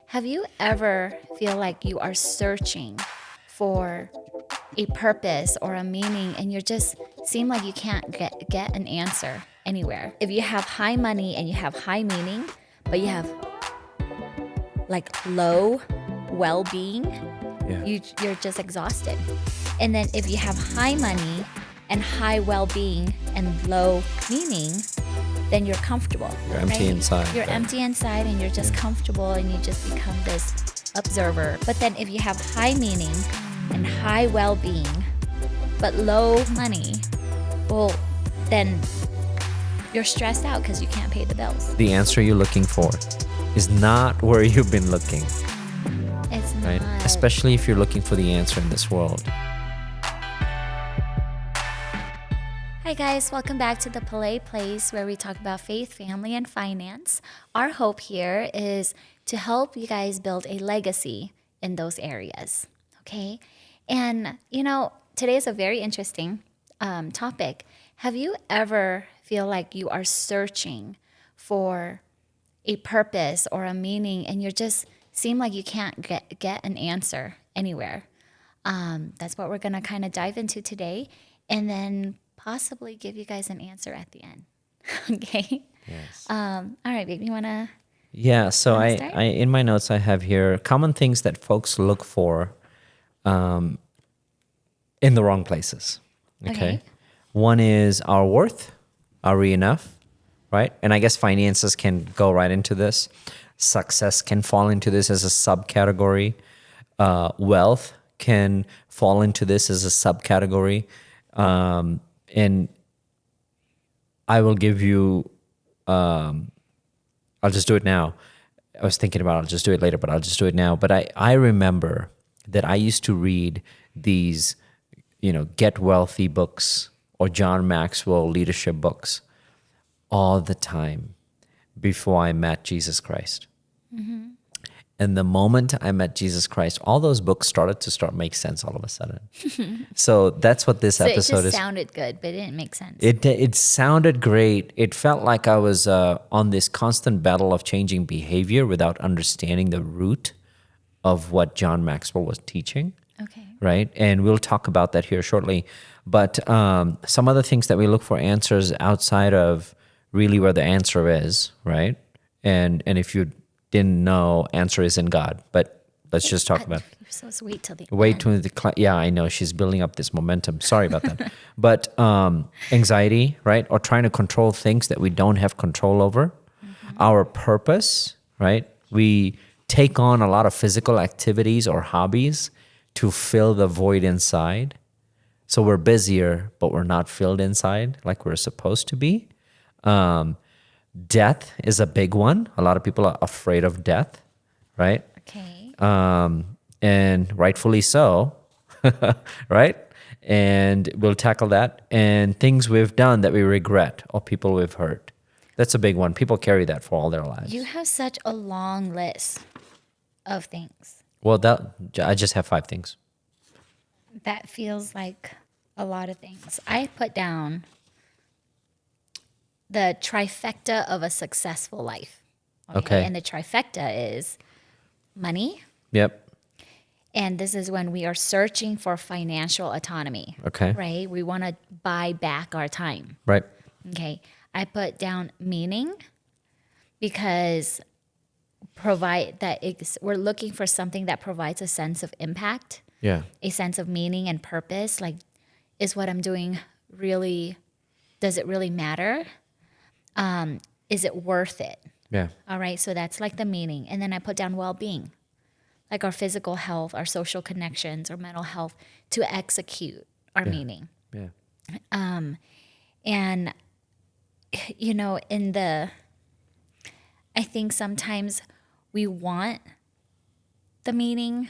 Have you ever feel like you are searching for a purpose or a meaning and you just seem like you can't get an answer anywhere? If you have high money and you have high meaning, but you have like low well-being, you're just exhausted. And then if you have high money and high well-being and low meaning, then you're comfortable. You're empty inside. You're empty inside and you're just comfortable and you just become this observer. But then if you have high meaning and high well-being, but low money, well, then you're stressed out because you can't pay the bills. The answer you're looking for is not where you've been looking. It's right? not. Especially if you're looking for the answer in this world. Hi guys, welcome back to the Pillay place where we talk about faith, family, and finance. Our hope here is to help you guys build a legacy in those areas, okay? And today is a very interesting topic. Have you ever feel like you are searching for a purpose or a meaning and you just seem like you can't get an answer anywhere? That's what we're gonna kind of dive into today, and then possibly give you guys an answer at the end. Okay. Yes. All right, baby, you wanna? Yeah. So I start? in my notes I have here common things that folks look for, in the wrong places. Okay. One is our worth. Are we enough? Right. And I guess finances can go right into this. Success can fall into this as a subcategory. Wealth can fall into this as a subcategory. And I will give you, I'll just do it now. I was thinking about I'll just do it later, but I'll just do it now. But I remember that I used to read these, get wealthy books or John Maxwell leadership books all the time before I met Jesus Christ. Mm-hmm. And the moment I met Jesus Christ, all those books started to make sense all of a sudden. So that's what this episode it just is. sounded good, but it didn't make sense. It sounded great. It felt like I was on this constant battle of changing behavior without understanding the root of what John Maxwell was teaching. Okay. Right? And we'll talk about that here shortly. But some other things that we look for answers outside of really where the answer is, right? And if you didn't know, answer is in God. But let's just talk about. You're supposed to wait till the Wait end. till the yeah, I know she's building up this momentum. Sorry about that. But anxiety, right, or trying to control things that we don't have control over. Mm-hmm. Our purpose, right? We take on a lot of physical activities or hobbies to fill the void inside. So we're busier, but we're not filled inside like we're supposed to be. Death is a big one. A lot of people are afraid of death, right? Okay. And rightfully so, right? And we'll tackle that. And things we've done that we regret or people we've hurt. That's a big one. People carry that for all their lives. You have such a long list of things. Well, I just have 5 things. That feels like a lot of things. I put down the trifecta of a successful life. Okay. And the trifecta is money. Yep. And this is when we are searching for financial autonomy. Okay. Right? We want to buy back our time. Right. Okay. I put down meaning because we're looking for something that provides a sense of impact. Yeah. A sense of meaning and purpose. Like, is what I'm doing really, does it really matter? Is it worth it? Yeah. All right, so that's like the meaning. And then I put down well-being, like our physical health, our social connections, our mental health, to execute our meaning. Yeah. And, I think sometimes we want the meaning,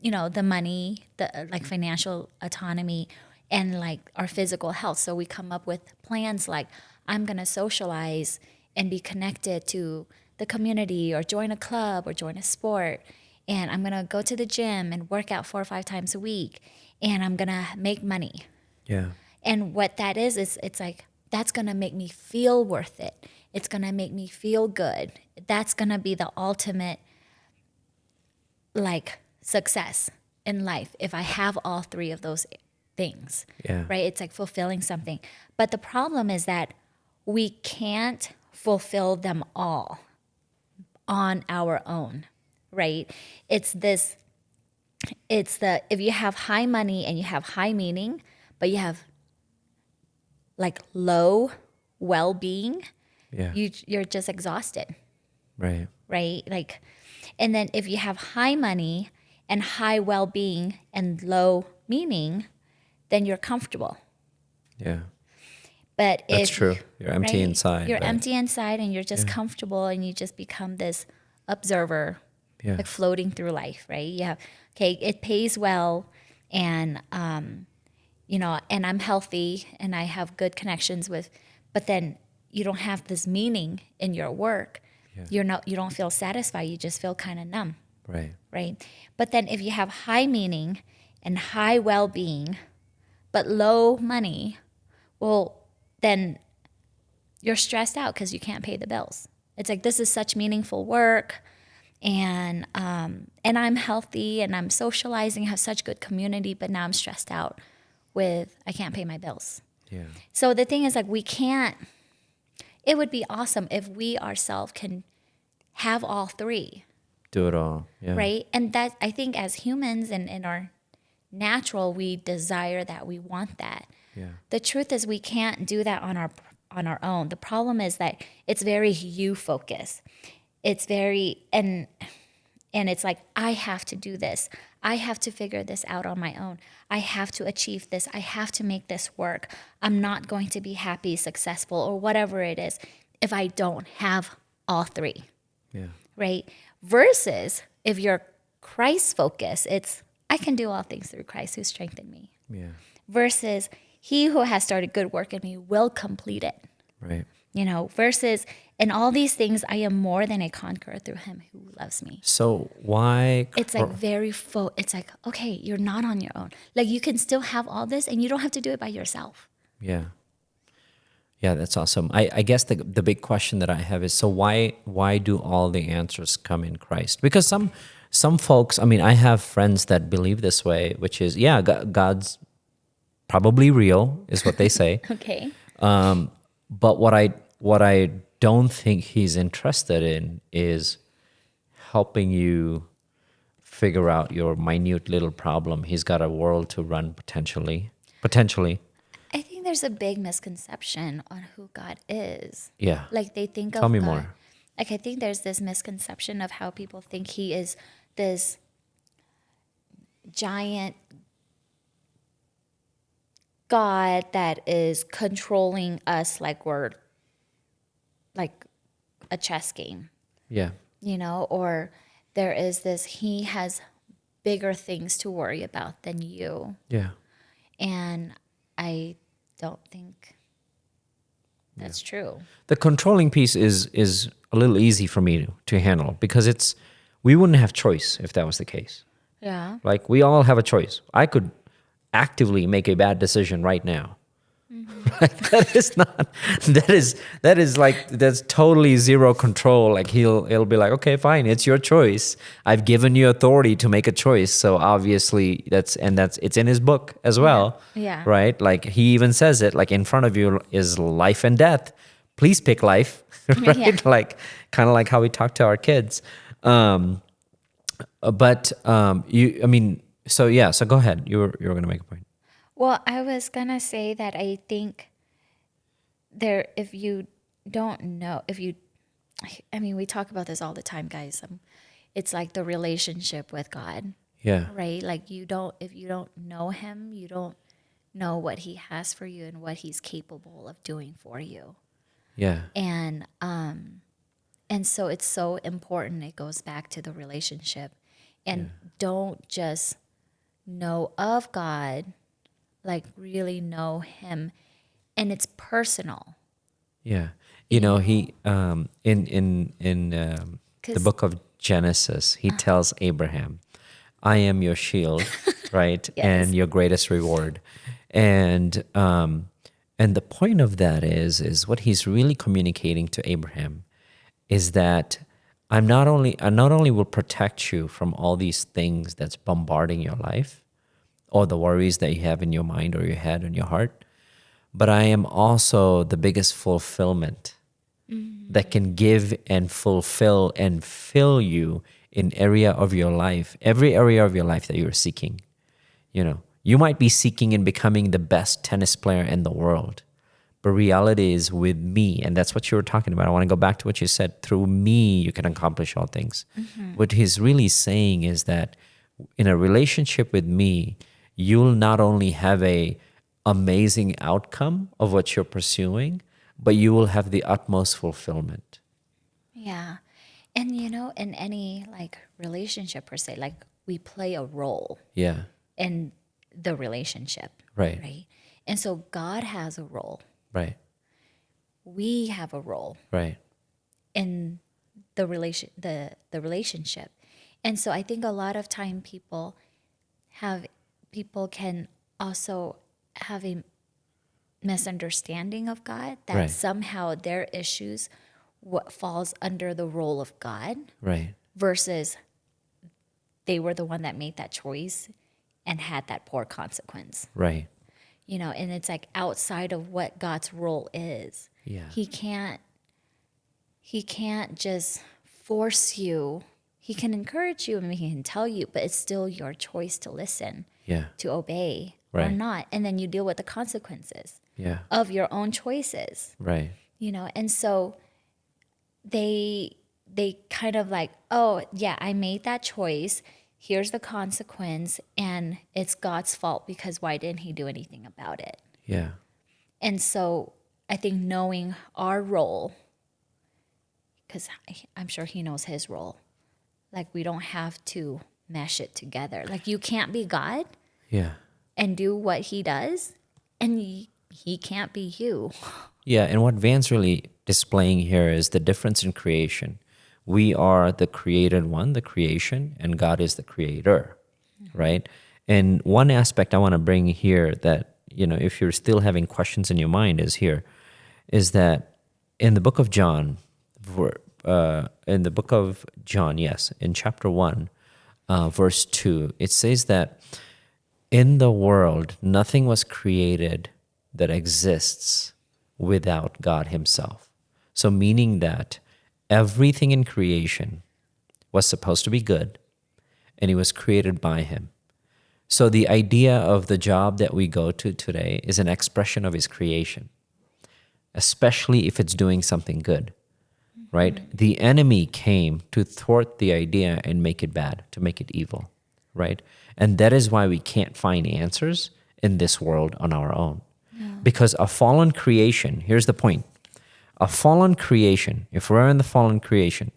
the money, the like financial autonomy, and like our physical health. So we come up with plans like, I'm going to socialize and be connected to the community or join a club or join a sport. And I'm going to go to the gym and work out 4 or 5 times a week. And I'm going to make money. Yeah. And what that is it's like, that's going to make me feel worth it. It's going to make me feel good. That's going to be the ultimate like success in life if I have all three of those things. Yeah. Right? It's like fulfilling something. But the problem is that we can't fulfill them all on our own, right? It's the if you have high money and you have high meaning, but you have like low well-being, Yeah. you're just exhausted, Right. right? Like, and then if you have high money and high well-being and low meaning, then you're comfortable. Yeah. But That's if true. You're empty inside. you're right? empty inside and you're just Yeah. comfortable and you just become this observer, Yeah. like floating through life, right? You have, okay, it pays well, and and I'm healthy and I have good connections with, but then you don't have this meaning in your work. Yeah. You don't feel satisfied. You just feel kind of numb, Right. right? But then if you have high meaning and high well-being, but low money, well, then you're stressed out because you can't pay the bills. It's like, this is such meaningful work, and I'm healthy and I'm socializing, have such good community, but now I'm stressed out with I can't pay my bills. Yeah. So the thing is, like, we can't. It would be awesome if we ourselves can have all three, Do it all. Yeah. right? And that, I think, as humans and in our natural, we desire that, we want that. Yeah. The truth is, we can't do that on our own. The problem is that it's very you focused. It's very and it's like, I have to do this. I have to figure this out on my own. I have to achieve this. I have to make this work. I'm not going to be happy, successful, or whatever it is if I don't have all three, Yeah. right? Versus if you're Christ focused, it's I can do all things through Christ who strengthened me. Yeah. Versus he who has started good work in me will complete it. Right. Versus in all these things, I am more than a conqueror through him who loves me. So why? It's like it's like, okay, you're not on your own. Like, you can still have all this and you don't have to do it by yourself. Yeah. Yeah, that's awesome. I guess the big question that I have is, so why do all the answers come in Christ? Because some folks, I mean, I have friends that believe this way, which is, yeah, God's probably real, is what they say. Okay. But what I don't think he's interested in is helping you figure out your minute little problem. He's got a world to run potentially. I think there's a big misconception on who God is. Yeah. Like, they think of Tell me God, more. like, I think there's this misconception of how people think he is this giant God that is controlling us like we're like a chess game, Yeah. or there is this, he has bigger things to worry about than you. Yeah. And I don't think that's true. The controlling piece is a little easy for me to handle, because we wouldn't have choice if that was the case. Yeah. Like, we all have a choice. I could actively make a bad decision right now. Like, that's totally zero control. Like, he'll be like, okay, fine, it's your choice. I've given you authority to make a choice. So obviously it's in his book as well. Yeah. Right? Like, he even says it, like, in front of you is life and death. Please pick life. Right? Yeah. Like, kind of like how we talk to our kids. So go ahead. You were going to make a point. Well, I was going to say that I think if you don't know, we talk about this all the time, guys. It's like the relationship with God, Yeah. right? Like, if you don't know him, you don't know what he has for you and what he's capable of doing for you. Yeah. And so it's so important. It goes back to the relationship, and don't just know of God, like, really know him, and it's personal. Yeah. He in the book of Genesis, he tells Abraham, I am your shield, right? Yes. And your greatest reward. And the point of that is what he's really communicating to Abraham is that I not only will protect you from all these things that's bombarding your life, or the worries that you have in your mind or your head and your heart, but I am also the biggest fulfillment that can give and fulfill and fill you in area of your life, every area of your life that you're seeking. You know, you might be seeking in becoming the best tennis player in the world, but reality is with me, and that's what you were talking about. I want to go back to what you said. Through me, you can accomplish all things. What he's really saying is that in a relationship with me, you'll not only have a amazing outcome of what you're pursuing, but you will have the utmost fulfillment. Yeah. And in any like relationship per se, like we play a role Yeah. in the relationship. Right. Right. And so God has a role. Right. We have a role Right. in the relationship. And so I think a lot of time people can also have a misunderstanding of God, that Right. somehow their issues what falls under the role of God Right. versus they were the one that made that choice and had that poor consequence. Right. And it's like outside of what God's role is. Yeah. He can't just force you. He can encourage you and he can tell you, but it's still your choice to listen, Yeah. to obey or Right. not. And then you deal with the consequences Yeah. of your own choices, Right. And so they kind of like, oh yeah, I made that choice. Here's the consequence, and it's God's fault because why didn't he do anything about it? Yeah. And so I think knowing our role, because I'm sure he knows his role, like we don't have to mesh it together. Like you can't be God Yeah. and do what he does, and he can't be you. Yeah, and what Van's really displaying here is the difference in creation. We are the created one, the creation, and God is the creator, right? And one aspect I want to bring here that, if you're still having questions in your mind is that in the book of John, yes, in chapter 1, verse 2, it says that in the world, nothing was created that exists without God himself. So meaning that everything in creation was supposed to be good, and it was created by him. So the idea of the job that we go to today is an expression of his creation, especially if it's doing something good, right? The enemy came to thwart the idea and make it bad, to make it evil, right? And that is why we can't find answers in this world on our own. Because a fallen creation, here's the point, a fallen creation, if we're in the fallen creation,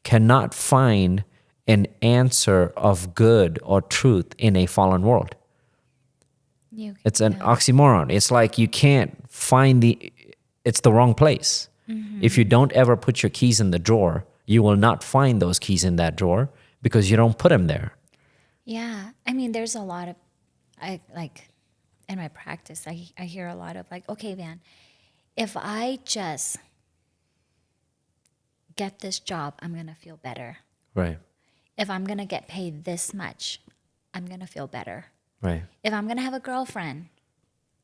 cannot find an answer of good or truth in a fallen world. It's an oxymoron. It's like you can't find it's the wrong place. If you don't ever put your keys in the drawer, you will not find those keys in that drawer because you don't put them there. Yeah. I mean, there's a lot of, in my practice, I hear a lot of like, okay, Van, if I just get this job, I'm going to feel better. Right. If I'm going to get paid this much, I'm going to feel better. Right. If I'm going to have a girlfriend,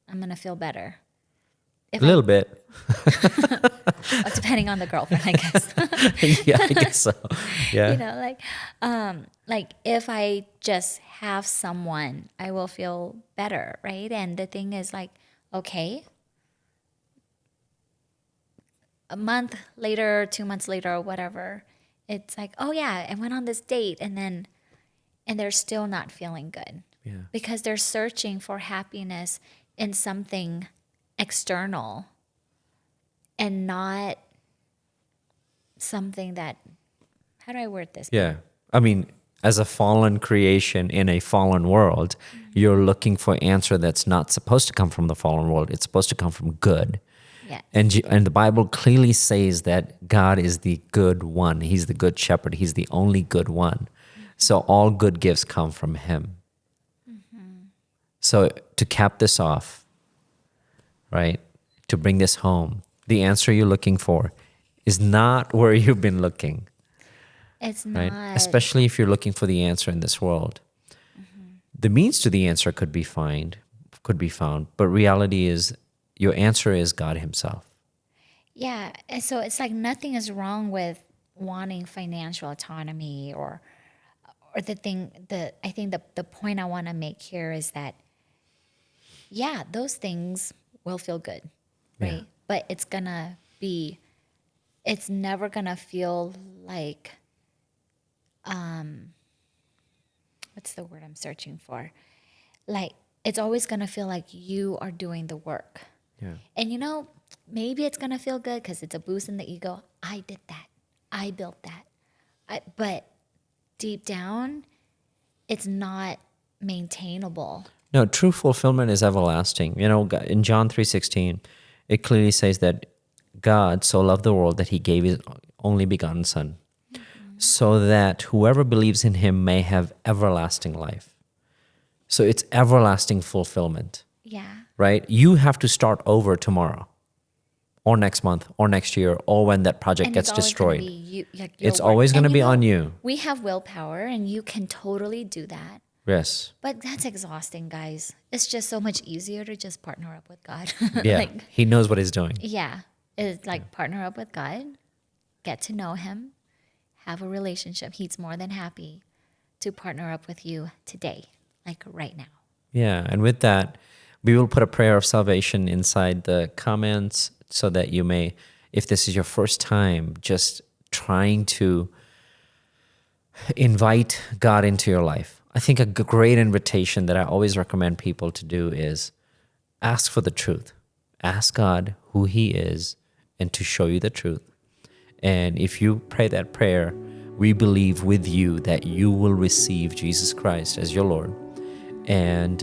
I'm going to feel better. A little bit. Depending on the girlfriend, I guess. Yeah, I guess so. Yeah. Like if I just have someone, I will feel better, right? And the thing is like, okay, a month later, 2 months later, or whatever, it's like, oh yeah, I went on this date, and they're still not feeling good. Yeah. Because they're searching for happiness in something external and not something that, how do I word this? Yeah. I mean, as a fallen creation in a fallen world, you're looking for an answer that's not supposed to come from the fallen world. It's supposed to come from good. Yes. And the Bible clearly says that God is the good one. He's the good shepherd. He's the only good one. So all good gifts come from him. So to cap this off, right, to bring this home, the answer you're looking for is not where you've been looking. It's right? not. Especially if you're looking for the answer in this world. The means to the answer could be found, but reality is your answer is God himself. Yeah. And so it's like nothing is wrong with wanting financial autonomy or the thing that I think the point I want to make here is that, yeah, those things will feel good, right? Yeah. But it's never gonna feel like, what's the word I'm searching for? Like, it's always gonna feel like you are doing the work. Yeah. And maybe it's gonna feel good because it's a boost in the ego. I did that. I built that. But deep down, it's not maintainable. No, true fulfillment is everlasting. In John 3:16, it clearly says that God so loved the world that he gave his only begotten son, so that whoever believes in him may have everlasting life. So it's everlasting fulfillment, Yeah. right? You have to start over tomorrow or next month or next year or when that project And gets it's always gonna destroyed. be you, like It's your work. always going to And be on you. We have willpower, and you can totally do that. Yes. But that's exhausting, guys. It's just so much easier to just partner up with God. Yeah. Like, He knows what he's doing. yeah, it's like partner up with God, get to know Him, have a relationship. He's more than happy to partner up with you today, like right now. Yeah. And with that, we will put a prayer of salvation inside the comments so that you may, if this is your first time, just trying to invite God into your life. I think a great invitation that I always recommend people to do is ask for the truth. Ask God who he is and to show you the truth. And if you pray that prayer, we believe with you that you will receive Jesus Christ as your Lord. And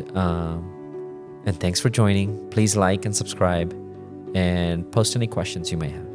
thanks for joining. Please like and subscribe and post any questions you may have.